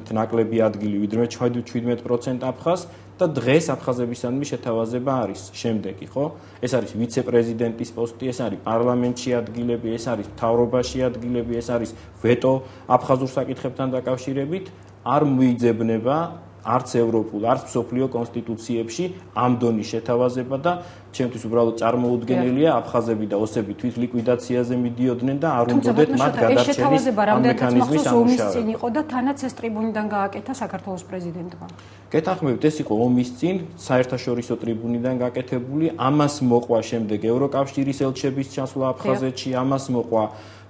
არით ნაკლები ადგილი, ვიდრე 17% აფხაზს და დღეს აფხაზებისადმი შეთავაზება არის შემდეგი, ხო? ეს არის ვიცე-პრეზიდენტის პოსტი, ეს არის პარლამენტში ადგილები, ეს არის მთავრობაში ადგილები, ეს არის ვეტო აფხაზურ საკითხებთან დაკავშირებით, არ მოიძებნება არც ევროპულ, არც მსოფლიო კონსტიტუციებში ამ დონის შეთავაზება და ჩემთვის უბრალოდ წარმოუდგენელია აფხაზები და ოსები თვით ლიკვიდაციაზე მიდიოდნენ და არ უნდათ მათ გადარჩენის მექანიზმის ამუშავება. წინ იყო და თანაც ეს ტრიბუნიდან გააკეთა საქართველოს პრეზიდენტმა. გეთანხმებით, ეს იყო ომის წინ საერთაშორისო ტრიბუნიდან გაკეთებული, ამას მოყვა შემდეგ ევროკავშირის ელჩების ჩასვლა აფხაზეთში, ამას მოყვა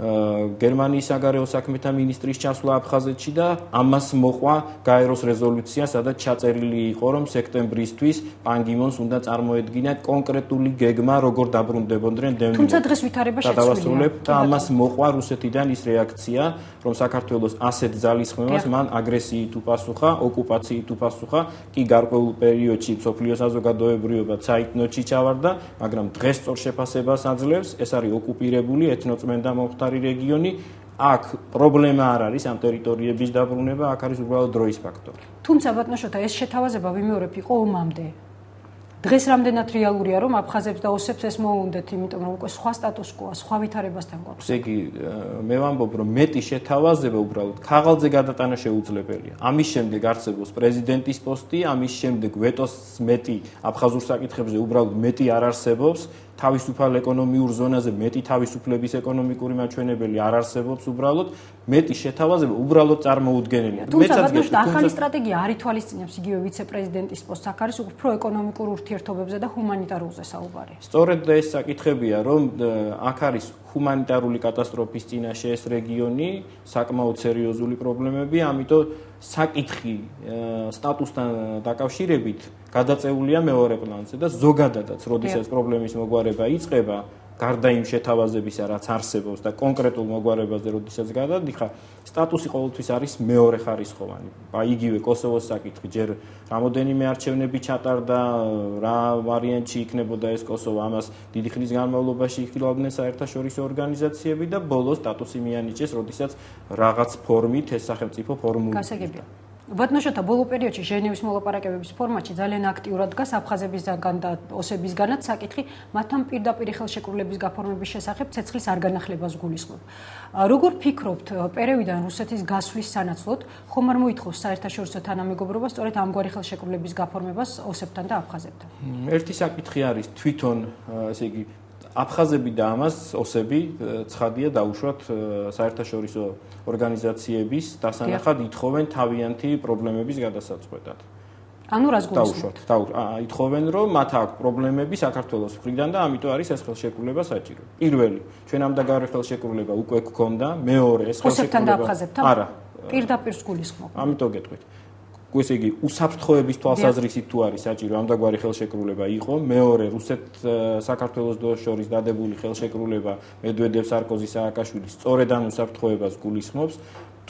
გერმანიის საგარეო საქმეთა მინისტრის ჩასვლა აფხაზეთში და ამას მოყვა გაეროს რეზოლუცია, სადაც ჩაწერილი იყო, რომ სექტემბრისთვის პან გი მონს უნდა წარმოედგინა კონკრეტული გეგმა, როგორ დაბრუნდებოდნენ დევნილები. თუმცა დღეს ვითარება შეცვლილია. და ამას მოყვა რუსეთიდან ის რეაქცია, რომ საქართველოს ასეთ ძალისხმევას მან აგრესიით უპასუხა, ოკუპაციით უპასუხა, კი გარკვეულ პერიოდში მსოფლიო საზოგადოებრიობა ცაიტნოტში ჩავარდა, მაგრამ დღეს სწორ შეფასებას აძლევს, ეს არის ოკუპირებული ეთნოწმენდა მომხდარი რეგიონი. აქ პრობლემა არ არის ამ ტერიტორიების დაბრუნება, აქ არის უბრალოდ დროის ფაქტორი. თუმცა ბატონო შოთა, ეს შეთავაზება ვიმეორებ იყო ომამდე. დღეს რამდენად რეალურია, რომ აფხაზებს და ოსებს ეს მოუნდეთ, იმიტომ რომ უკვე სხვა სტატუს-კვოა, სხვა ვითარებასთან გვაქვს. ესე იგი, მე ვამბობ, რომ მეტი შეთავაზება უბრალოდ ქაღალდზე გადატანა შეუძლებელია. ამის შემდეგ არსებობს პრეზიდენტის პოსტი, ამის შემდეგ ვეტოს მეტი აფხაზურ საკითხებზე უბრალოდ მეტი არ არსებობს. თავისუფალ ეკონომიურ ზონაზე მეტი თავისუფლების ეკონომიკური მაჩვენებელი არ არსებობს უბრალოდ მეტი შეთავაზება უბრალოდ წარმოუდგენელია. თუმცა ახალი სტრატეგია არ ითვალისწინებს იგივე ვიცე-პრეზიდენტის პოსტს, აქ არის უფრო ეკონომიკურ ურთიერთობებზე და ჰუმანიტარულზე საუბარი. სწორედ და ეს საკითხებია, რომ აქ არის ჰუმანიტარული კატასტროფის წინაშე ეს რეგიონი, საკმაოდ სერიოზული პრობლემები, ამიტომ საკითხი სტატუსთან დაკავშირებით გადაწეულია მეორე პლანზე და ზოგადადაც, როდესაც პრობლემის მოგვარება იწყება, გარდა იმ შეთავაზებისა, რაც არსებობს და კონკრეტულ მოგვარებაზე, როდესაც გადადიხარ, სტატუსი ყოველთვის არის მეორე ხარისხოვანი. იგივე კოსოვოს საკითხი, ჯერ რამოდენიმე არჩევნები ჩატარდა, რა ვარიანტში იქნებოდა ეს კოსოვო, ამას დიდი ხნის განმავლობაში იხილავდნენ საერთაშორისო ორგანიზაციები და ბოლოს სტატუსი მიანიჭეს, როდესაც რაღაც ფორმით ეს სახელმწიფო ფორმული. გასაგებია. ბატონო შოთა, ბოლო პერიოდში ჟენევის მოლაპარაკებების ფორმატში ძალიან აქტიურად დგას აფხაზებისგან და ოსებისგანაც საკითხი მათთან პირდაპირ ხელშეკრულების გაფორმების შესახებ ცეცხლის არ განახლებას გულისხმობ. როგორ ფიქრობთ, პერევიდან რუსეთის გასვლის სანაცვლოდ ხომ არ მოითხოვს საერთაშორისო თანამეგობრობა სწორედ ამგვარი ხელშეკრულების გაფორმებას ოსებთან და აფხაზებთან? ერთი საკითხი არის თვითონ, ესე იგი, აფხაზები და ამას ოსები ცხადია დაუშვათ საერთაშორისო ორგანიზაციების დასანახად ითხოვენ თავიანთი პრობლემების გადასაწყვეტად. ანუ რას გულისხმობთ? ითხოვენ, რომ მათ აქვს პრობლემები საქართველოს მხრიდან და ამიტომ არის ეს ხელშეკრულება საჭირო. პირველი, ჩვენ ამდაგარი ხელშეკრულება უკვე გქონდა, მეორე ეს ხელშეკრულება ოსებთან და აფხაზებთან? არა. პირდაპირ გულისხმობ. ამიტომ გეტყვით. ესე იგი, უსაფრთხოების თვალსაზრისით თუ არის საჭირო ამდაგვარი ხელშეკრულება იყო, მეორე რუსეთ-საქართველოს შორის დადებული ხელშეკრულება მედვედევ სარკოზის სააკაშვილის სწორედ ამ უსაფრთხოებას გულისხმობს.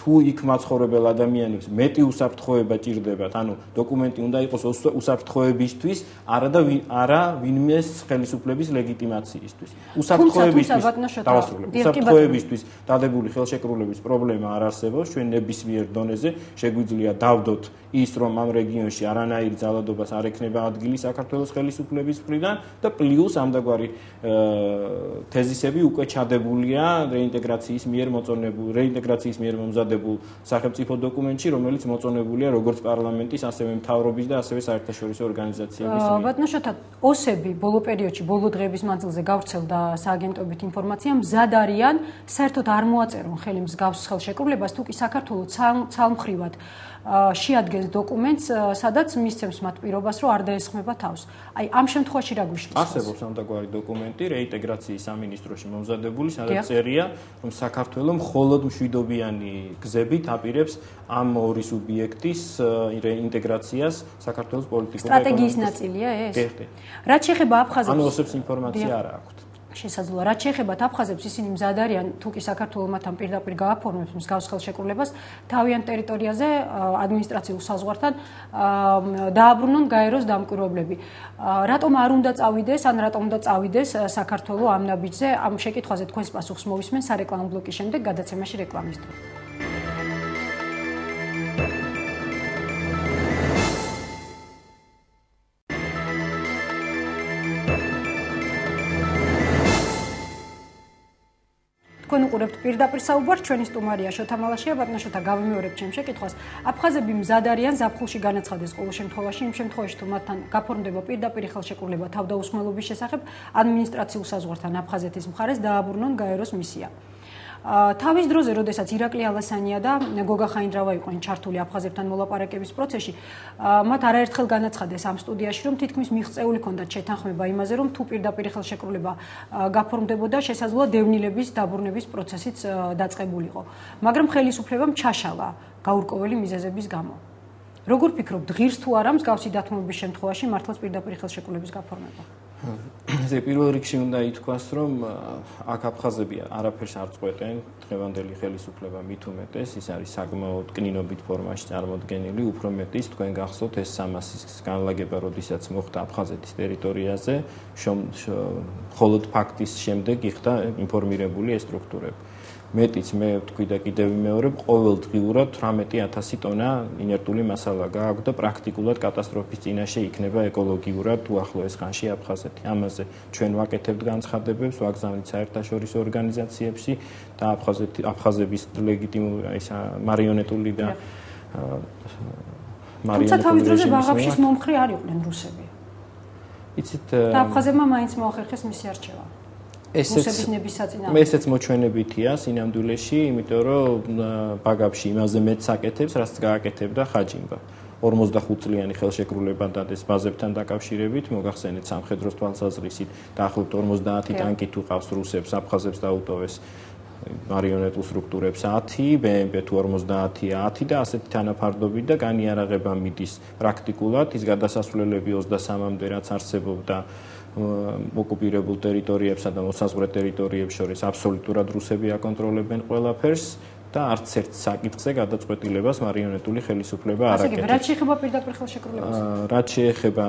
თუ იქ მაცხოვრებელ ადამიანებს მეტი უსაფრთხოება ჭირდებათ, ანუ დოკუმენტი უნდა იყოს უსაფრთხოებისთვის, არა ვინმეს ხელისუფლების ლეგიტიმაციისთვის. უსაფრთხოებისთვის დადებული ხელშეკრულების პრობლემა არ არსებობს, ჩვენ ნებისმიერ დონეზე შეგვიძლია დავდოთ ის, რომ ამ რეგიონში არანაირი ძალადობას არ ექნება ადგილი საქართველოს ხელისუფლების მხრიდან და პლუს ამდაგვარი თეზისები უკვე ჩადებულია რეინტეგრაციის მიერ მომზადებულ სახელმწიფო დოკუმენტში, რომელიც მოწონებულია როგორც პარლამენტის, ასევე მთავრობის და ასევე საერთაშორისო ორგანიზაციების მიერ. ბატონო შოთა, ოსები ბოლო პერიოდში, ბოლო დღეების მანძილზე გავრცელდა სააგენტოებით ინფორმაცია, მზად არიან საერთოდ არ მოაწერონ ხელი მსგავს ხელშეკრულებას, თუ კი საქართველო ცალმხრივად შეადგენს დოკუმენტს, სადაც მისცემს მათ პირობას, რომ არ დაესხმება თავს. აი, ამ შემთხვევაში რა გვიშლის? არსებობს ამდაგვარი დოკუმენტი რეინტეგრაციის სამინისტროში მომზადებული, სადაც წერია, რომ საქართველო მხოლოდ მშვიდობიანი გზებით აპირებს ამ ორი სუბიექტის რეინტეგრაციას საქართველოს პოლიტიკურ სტრატეგიის ნაწილია ეს? რაც შეეხება აფხაზებს, ანუ ოსებს ინფორმაცია არ აქვთ. შესაძლოა, რაც შეეხება აფხაზებს, ისინი მზად არიან, თუ კი საქართველო მათთან პირდაპირ გააფორმებს მსგავს ხელშეკრულებას, თავიანთ ტერიტორიაზე ადმინისტრაციულ საზღვართან დააბრუნონ გაეროს დამკვირვებლები. რატომ არ უნდა წავიდეს, ან რატომ უნდა წავიდეს საქართველო ამ ნაბიჯზე? ამ შეკითხვაზე თქვენს პასუხს მოვისმენ სარეკლამო ბლოკის შემდეგ გადაცემაში რეკლამის დრო. თქვენ უყურებთ პირდაპირ საუბარს, ჩვენი სტუმარია შოთა მალაშია, ბატონო შოთა, გავიმეორებ ჩემს შეკითხვას. აფხაზები მზად არიან ზაფხულში განაცხადეს ყოველ შემთხვევაში, იმ შემთხვევაში თუ მათთან გაფორმდება პირდაპირ ხელშეკრულება თავდაუსმელობის შესახებ, ადმინისტრაციულ საზღვართან აფხაზეთის მხარეს დააბრუნონ გაეროს მისია. თავის დროზე, როდესაც ირაკლი ალასანია და გოგა ხაინდრავა იყვნენ ჩართული აფხაზებთან მოლაპარაკების პროცესში, მათ არაერთხელ განაცხადეს ამ სტუდიაში, რომ თითქმის მიღწეული ჰქონდათ შეთანხმება იმაზე, რომ თუ პირდაპირ ხელშეკრულება გაფორმდებოდა, შესაძლოა დევნილების დაბრუნების პროცესიც დაწყებულიყო. მაგრამ ხელისუფლებამ ჩაშალა გაურკვეველი მიზეზების გამო. როგორ ფიქრობთ, ღირს თუ არა მსგავსი დათმობების შემთხვევაში მართლაც პირდაპირ ხელშეკრულების გაფორმება? ზე პირველ რიგში უნდა ითქვას, რომ აქ აფხაზები არაფერს არ წყვეტენ, დღევანდელი ხელისუფლება მით უმეტეს, ის არის საკმაოდ კნინობით ფორმაში წარმოდგენილი, უფრო მეტიც თქვენ გახსოვთ ეს 300-ის განლაგება, როდესაც მოხდა აფხაზეთის ტერიტორიაზე, მხოლოდ ფაქტის შემდეგ იხდა ინფორმირებული ეს სტრუქტურები. მეტიც მე ვთქვი და კიდევ ვიმეორებ, ყოველდღიურად 18000 ტონა ინერტული მასალა გააქვს და პრაქტიკულად კატასტროფის წინაშე იქნება ეკოლოგიურად უახლოეს ხანში აფხაზეთი. ამაზე ჩვენ ვაკეთებთ განცხადებებს, ვაგზავნით საერთაშორისო ორგანიზაციებში და აფხაზების ლეგიტიმური მარიონეტული და თუმცა თავის დროზე ბაღაფშის მომხრე არ იყვნენ რუსები. იცით, და აფხაზებმა მაინც მოახერხეს მისი არჩევა. ესეც მოჩვენებითია სინამდვილეში, იმიტომ რომ ბაგაფში იმაზე მეც აკეთებს, რაც გააკეთებდა ხაჯიმბა. 45 წლიანი ხელშეკრულება დადეს ბაზებთან დაკავშირებით, მოგახსენეთ სამხედროს თვალსაზრისით, დაახლოებით 50 ტანკი თუ ყავს რუსებს, აფხაზებს დაუტოვეს მარიონეტულ სტრუქტურებს 10, BMP თუ 50-ია 10 და ასეთი თანაფარდობით და განიარაღება მიდის პრაქტიკულად, ის გადასასვლელები 23-მდე რაც არსებობდა ოკუპირებულ ტერიტორიებსა და მოსაზღვრე ტერიტორიებს შორის აბსოლუტურად რუსები აკონტროლებენ ყველაფერს და არც ერთ საკითხზე გადაწყვეტილებას მარიონეტული ხელისუფლება არ აკეთებს. რაც შეეხება პირდაპირ ხელშეკრულებას? რაც შეეხება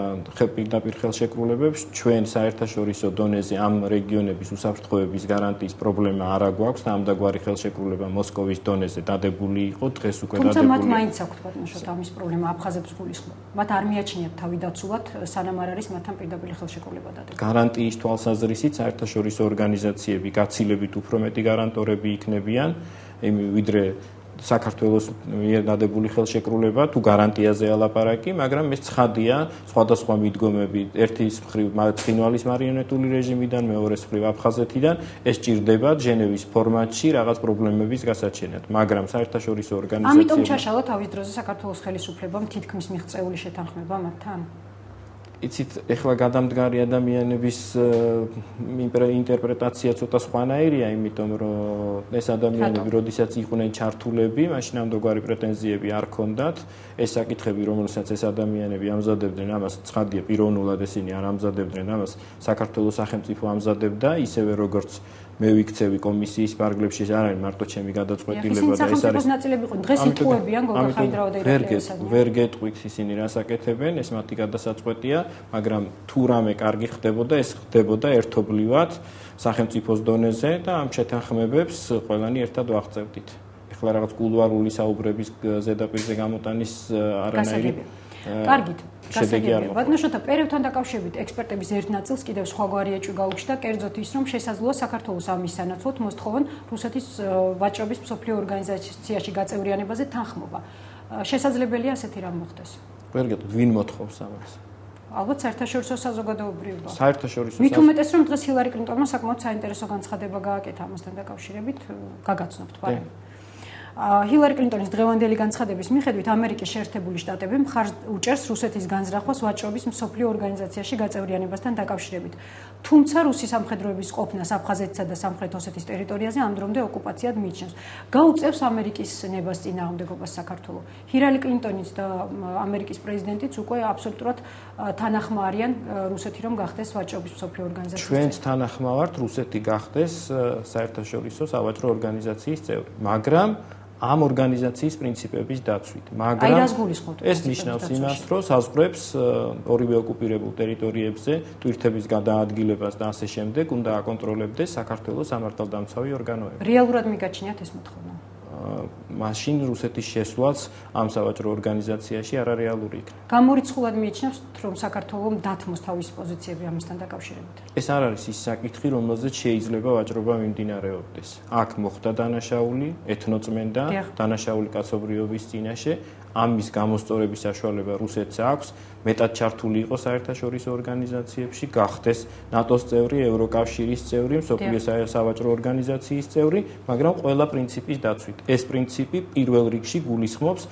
პირდაპირ ხელშეკრულებებს, ჩვენ საერთაშორისო დონეზე ამ რეგიონების უსაფრთხოების გარანტიის პრობლემა არ აგვაქვს და ამდაგვარი ხელშეკრულება მოსკოვის დონეზე დადებული იყო, დღეს უკვე დადებულია. თუმცა მათ მაინც აქვთ ბატონო შოთა ამის პრობლემა აფხაზებს გულისხმობ. მათ არ მიაჩნიათ თავი დაცულად, სანამ არ არის მათთან პირდაპირ ხელშეკრულება დადებული. გარანტიის თვალსაზრისით საერთაშორისო ორგანიზაციები გაცილებით უფრო მეტი გარანტორები იქნებიან ვიდრე საქართველოს მიერ დადებული ხელშეკრულება თუ გარანტიაზე ალაპარაკი, მაგრამ ეს ცხადია, სხვადასხვა მიდგომები, ერთის მხრივ ცხინვალის მარიონეტული რეჟიმიდან, მეორეს მხრივ აფხაზეთიდან, ეს ჭირდება ჟენევის ფორმატში რაღაც პრობლემების გასაჩენად, მაგრამ საერთაშორისო ორგანიზაციები ამიტომ ჩაშალა თავის დროზე საქართველოს ხელისუფლებამ თითქმის მიღწეული შეთანხმება მათთან. იცით, ეხლა გადამდგარი ადამიანების ინტერპრეტაცია ცოტა სხვანაირია, იმიტომ რომ ეს ადამიანები, როდესაც იყვნენ ჩართულები, მაშინ ამდაგვარი პრეტენზიები არ ჰქონდათ. ეს საკითხები, რომელსაც ეს ადამიანები ამზადებდნენ, ამას ცხადია, პიროვნულად ესინი არ ამზადებდნენ, ამას საქართველოს სახელმწიფო ამზადებდა, ისევე როგორც მე ვიქცევი კომისიის პარგლებში, არ არის მარტო ჩემი გადაწყვეტილება და ეს არის ნაწილები იყო. დღეს იტყუებიან გოგა ხაინდრავა და ირაკლი ალასანია. ვერ გეტყვით ისინი რას აკეთებენ, ეს მათი გადასაწყვეტია, მაგრამ თუ რამე კარგი ხდებოდა, ეს ხდებოდა ერთობლივად სახელმწიფოს დონეზე და ამ შეთანხმებებს ყველანი ერთად ვაღწევდით. ეხლა რაღაც კულუარული საუბრების ზედაპირზე გამოტანის არანაირი კარგით. ბატონო შოთა, პერევთან დაკავშირებით ექსპერტების ერთ ნაწილს კიდევ სხვაგვარი ეჭვი გაუჩნდა, კერძოდ ის, რომ შესაძლოა საქართველოს ამის სანაცვლოდ მოსთხოვონ რუსეთის ვაჭრობის მსოფლიო ორგანიზაციაში გაწევრიანებაზე თანხმობა. შესაძლებელია ასეთი რამ მოხდეს? ვერ გეტყვით, ვინ მოთხოვს ამას? ალბათ საერთაშორისო საზოგადოებრივობა. საერთაშორისო მით უმეტეს, რომ დღეს ჰილარი კლინტონმა საკმაოდ საინტერესო განცხადება გააკეთა ამასთან დაკავშირებით, გაგაცნობთ პარემ. ჰილარი კლინტონის დღევანდელი განცხადების მიხედვით ამერიკის შეერთებული შტატები მხარს უჭერს რუსეთის განზრახვას ვაჭრობის მსოფლიო ორგანიზაციაში გაწევრიანებასთან დაკავშირებით. თუმცა რუსი სამხედროების ყოფნას აფხაზეთსა და სამხრეთ ოსეთის ტერიტორიაზე ამ დრომდე ოკუპაციად მიიჩნევს. გაუწევს ამერიკის ნებას წინააღმდეგობას საქართველოს. ჰილარი კლინტონიც და ამერიკის პრეზიდენტიც უკვე აბსოლუტურად თანახმა არიან რუსეთი რომ გახდეს ვაჭრობის მსოფლიო ორგანიზაციის წევრი. ჩვენც თანახმა ვართ რუსეთი გახდეს საერთაშორისო სავაჭრო ორგანიზაციის წევრი, მაგრამ ამ ორგანიზაციის პრინციპების დაცვით, მაგრამ ეს ნიშნავს იმას, რომ საზღვრებს ორივე ოკუპირებულ ტერიტორიებზე ტვირთების გადაადგილებას და ასე შემდეგ უნდა აკონტროლებდეს საქართველოს სამართალდამცავი ორგანოები. რეალურად მიგაჩნიათ ეს მოთხოვნა? მაშინ რუსეთის შესვლაც ამ სავაჭრო ორგანიზაციაში არარეალური იქნება. გამორიცხულად მიიჩნევს, რომ საქართველოს დათმოს თავის პოზიციები ამასთან დაკავშირებით. ეს არ არის ის საკითხი, რომელზეც შეიძლება ვაჭრობა მიმდინარეობდეს. აქ მოხდა დანაშაული, ეთნოწმენდა, დანაშაული კაცობრიობის წინაშე, ამის გამოსწორების საშუალება რუსეთს აქვს, მეტად ჩართული იყო საერთაშორისო ორგანიზაციებში, გახდეს ნატოს წევრი, ევროკავშირის წევრი, მსოფლიო სავაჭრო ორგანიზაციის წევრი, მაგრამ ყველა პრინციპის დაცვით. ეს პრინციპი პირველ რიგში გულისხმობს